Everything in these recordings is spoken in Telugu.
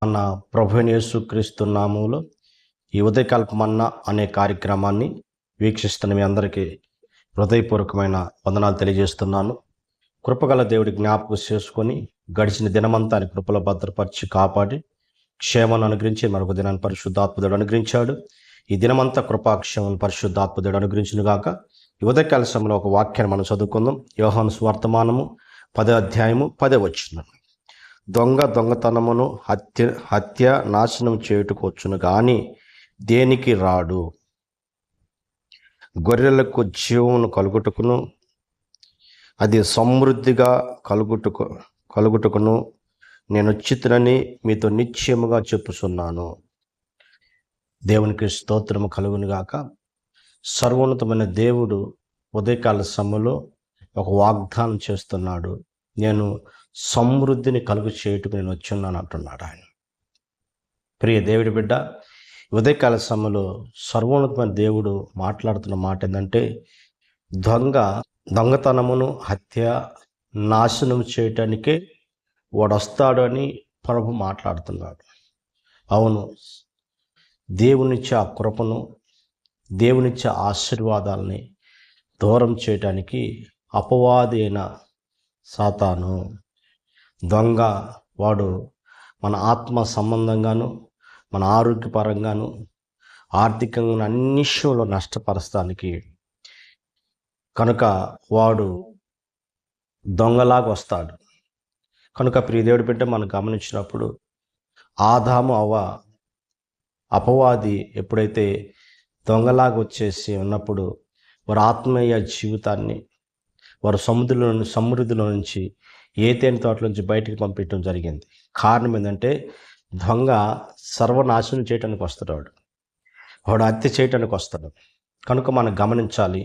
మన ప్రభువైన యేసుక్రీస్తు నామములో ఈ ఉదయకాలపు మన్నా అనే కార్యక్రమాన్ని వీక్షిస్తున్న మీ అందరికీ హృదయపూర్వకమైన వందనాలు తెలియజేస్తున్నాను. కృపగల దేవుడి జ్ఞాపకం చేసుకొని గడిచిన దినమంతా ఆయన కృపలో భద్రపరిచి కాపాడి క్షేమాన్ని అనుగ్రహించి మరొక దినాన్ని పరిశుద్ధాత్మదుడు అనుగ్రహించాడు. ఈ దినమంతా కృపాక్షేమం పరిశుద్ధాత్మదుడు అనుగ్రహించును గాక. ఈ ఉదయకాల సమయంలో ఒక వాక్యాన్ని మనం చదువుకుందాం. యోహాను సువార్తమానము 10వ అధ్యాయము 10వ వచనం. దొంగతనమును హత్య నాశనం చేయుటకు వచ్చును గాని దేనికి రాడు. గొర్రెలకు జీవమును కలుగుటకును అది సమృద్ధిగా కలుగుటకును నేను వచ్చితునని మీతో నిశ్చయముగా చెప్పుచున్నాను. దేవునికి స్తోత్రము కలుగును గాక. సర్వోన్నతమైన దేవుడు ఉదయకాల సమయంలో ఒక వాగ్దానం చేస్తున్నాడు. నేను సమృద్ధిని కలుగు చేయుటకు నేను వచ్చున్నాను అంటున్నాడు ఆయన. ప్రియ దేవుడి బిడ్డ, ఉదయకాల సమయంలో సర్వోన్నతమైన దేవుడు మాట్లాడుతున్న మాట ఏంటంటే, దొంగతనమును హత్య నాశనం చేయటానికే వాడు వస్తాడు అని ప్రభు మాట్లాడుతున్నాడు. అవును, దేవునిచ్చే ఆ కృపను, దేవునిచ్చే ఆశీర్వాదాలని దూరం చేయటానికి అపవాది అయిన సాతాను దొంగ వాడు మన ఆత్మ సంబంధంగాను, మన ఆరోగ్యపరంగాను, ఆర్థికంగా అన్ని విషయంలో నష్టపరచడానికి కనుక వాడు దొంగలాగా వస్తాడు. కనుక ప్రియ దేవుడి బిడ్డ, మనం గమనించినప్పుడు ఆదాము అవ్వ అపవాది ఎప్పుడైతే దొంగలాగా వచ్చేసి ఉన్నప్పుడు వారి ఆత్మీయ జీవితాన్ని వారు సమృద్ధిలో నుంచి ఏతేని తోటల నుంచి బయటికి పంపించడం జరిగింది. కారణం ఏంటంటే, దొంగ సర్వనాశనం చేయటానికి వస్తాడు, వాడు హత్య చేయటానికి వస్తాడు. కనుక మనం గమనించాలి,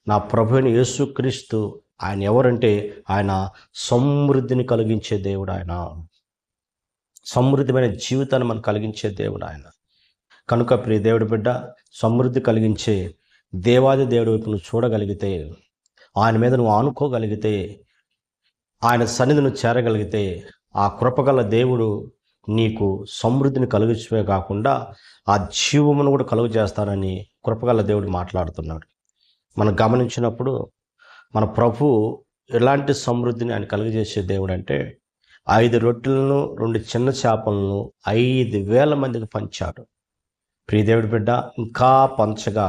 నా ప్రభువైన యేసుక్రీస్తు ఆయన ఎవరంటే, ఆయన సమృద్ధిని కలిగించే దేవుడు. ఆయన సమృద్ధిమైన జీవితాన్ని మనకు కలిగించే దేవుడు ఆయన. కనుక ప్రియ దేవుడి బిడ్డ, సమృద్ధి కలిగించే దేవాది దేవుడి వైపు నువ్వు చూడగలిగితే, ఆయన మీద నువ్వు ఆనుకోగలిగితే, ఆయన సన్నిధిని చేరగలిగితే, ఆ కృపగల దేవుడు నీకు సమృద్ధిని కలిగించే కాకుండా ఆ జీవమును కూడా కలుగు చేస్తానని కృపగల దేవుడు మాట్లాడుతున్నాడు. మనం గమనించినప్పుడు మన ప్రభు ఎలాంటి సమృద్ధిని ఆయన కలుగజేసే దేవుడు అంటే, 5 రొట్టెలను 2 చిన్న చేపలను 5,000 మందికి పంచాడు. ప్రియదేవుడి బిడ్డ, ఇంకా పంచగా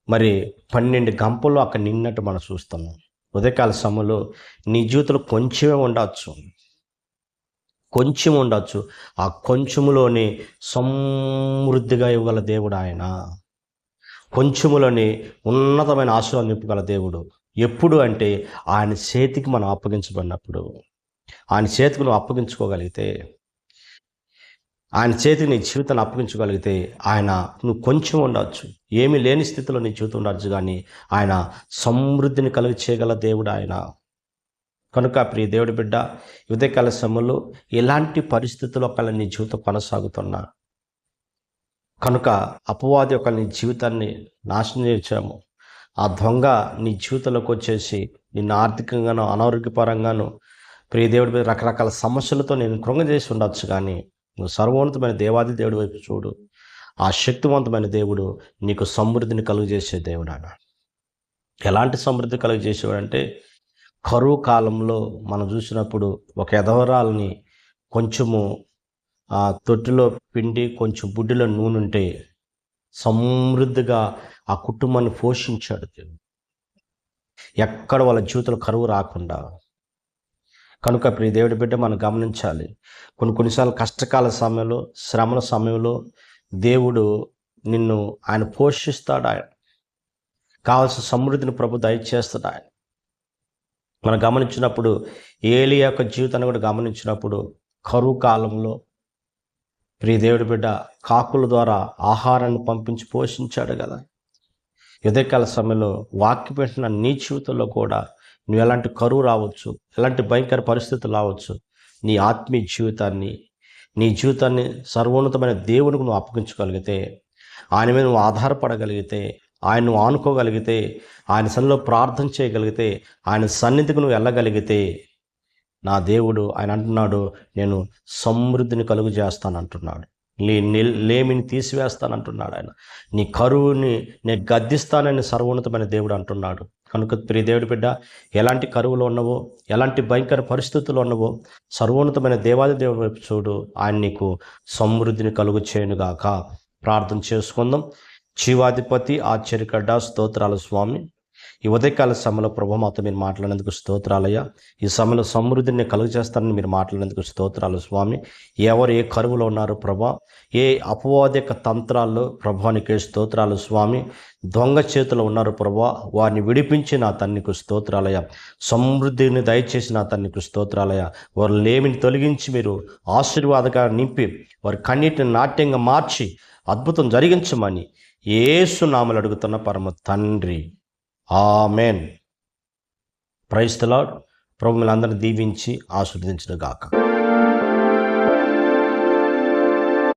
మరి 12 గంపలు అక్కడ నిన్నట్టు మనం చూస్తున్నాం. ఉదయకాల సమయంలో నీ జీవితంలో కొంచెం ఉండొచ్చు. ఆ కొంచెములోని సమృద్ధిగా ఇవ్వగల దేవుడు ఆయన. కొంచెములోని ఉన్నతమైన ఆశీర్వాదం నింపగల దేవుడు. ఎప్పుడు అంటే, ఆయన చేతికి మనం అప్పగించబడినప్పుడు, ఆయన చేతికి నువ్వు అప్పగించుకోగలిగితే, ఆయన చేతికి నీ జీవితాన్ని అప్పగించగలిగితే, ఆయన నువ్వు కొంచెం ఉండవచ్చు, ఏమీ లేని స్థితిలో నీ జీవితం ఉండవచ్చు, కానీ ఆయన సమృద్ధిని కలిగి చేయగల దేవుడు ఆయన. కనుక ప్రియ దేవుడి బిడ్డ, ఉదయకాల సమయంలో ఎలాంటి పరిస్థితుల్లో ఒకళ్ళ నీ జీవితం కొనసాగుతున్నా, కనుక అపవాది ఒక నీ జీవితాన్ని నాశనం చేశాము, ఆ దొంగ నీ జీవితంలోకి వచ్చేసి నిన్ను ఆర్థికంగానో అనారోగ్యపరంగానో ప్రియ దేవుడి మీద రకరకాల సమస్యలతో నేను కృంగజేసి ఉండొచ్చు, కానీ నువ్వు సర్వోన్నతమైన దేవాది దేవుడి వైపు చూడు. ఆ శక్తివంతమైన దేవుడు నీకు సమృద్ధిని కలుగజేసే దేవుడు ఆయన. ఎలాంటి సమృద్ధి కలుగజేసేవాడు అంటే, కరువు కాలంలో మనం చూసినప్పుడు ఒక ఎదవరాలని కొంచెము తొట్టిలో పిండి కొంచెం బుడ్డిలో నూనె ఉంటే సమృద్ధిగా ఆ కుటుంబాన్ని పోషించాడు దేవుడు, ఎక్కడ వాళ్ళ జీవితంలో కరువు రాకుండా. కనుక ప్రియ దేవుడి బిడ్డ, మనం గమనించాలి, కొన్నిసార్లు కష్టకాల సమయంలో, శ్రమల సమయంలో దేవుడు నిన్ను ఆయన పోషిస్తాడు. ఆయన కావాల్సిన సమృద్ధిని ప్రభు దయచేస్తాడు ఆయన. మనం గమనించినప్పుడు ఏలియా యొక్క జీవితాన్ని కూడా గమనించినప్పుడు, కరువు కాలంలో ప్రియ దేవుడి బిడ్డ కాకుల ద్వారా ఆహారాన్ని పంపించి పోషించాడు కదా. ఉదయకాల సమయంలో వాక్యం పెట్టిన నీ జీవితంలో కూడా నువ్వు ఎలాంటి కరువు రావచ్చు, ఎలాంటి భయంకర పరిస్థితులు రావచ్చు, నీ ఆత్మీయ నీ జీవితాన్ని సర్వోన్నతమైన దేవునికి నువ్వు అప్పగించగలిగితే, ఆయన మీద నువ్వు ఆధారపడగలిగితే, ఆయన నువ్వు ఆనుకోగలిగితే, ఆయన సన్నిధిలో ప్రార్థన చేయగలిగితే, ఆయన సన్నిధికి నువ్వు వెళ్ళగలిగితే, నా దేవుడు ఆయన అంటున్నాడు, నేను సమృద్ధిని కలుగు చేస్తానంటున్నాడు. లేమిని తీసివేస్తానంటున్నాడు ఆయన. నీ కరువుని నేను గద్దిస్తానని సర్వోన్నతమైన దేవుడు అంటున్నాడు. కనుక ప్రియ దేవుడి బిడ్డ, ఎలాంటి కరువులో ఉన్నవో, ఎలాంటి భయంకర పరిస్థితుల్లో ఉన్నవో, సర్వోన్నతమైన దేవాది దేవుడి వైపు చూడు. ఆయన నీకు సమృద్ధిని కలుగు చేయనుగాక. ప్రార్థన చేసుకుందాం. జీవాధిపతి ఆశ్చర్యకడ్డ స్తోత్రాల స్వామి, ఈ ఉదయకాల సమయంలో ప్రభు మాతో మీరు మాట్లాడినందుకు స్తోత్రాలయ్యా. ఈ సమయంలో సమృద్ధిని కలుగు చేస్తారని మీరు మాట్లాడినందుకు స్తోత్రాలు స్వామి. ఎవరు ఏ కరువులో ఉన్నారు ప్రభా, ఏ అపవాదిక తంత్రాల్లో ప్రభానికి స్తోత్రాలు స్వామి. దొంగ చేతిలో ఉన్నారు ప్రభా, వారిని విడిపించి నా తన్నికి స్తోత్రాలయ్యా. సమృద్ధిని దయచేసి నా తన్నికి స్తోత్రాలయ్యా. వారు లేమిని తొలగించి మీరు ఆశీర్వాదగా నింపి వారి కన్నీటిని నాట్యంగా మార్చి అద్భుతం జరిగించమని యేసు నామములో అడుగుతున్న పరమ తండ్రి, ఆమెన్. Praise the Lord. ప్రభు మిమ్మల్ని అందరిని దీవించి ఆశీర్వదించును గాక.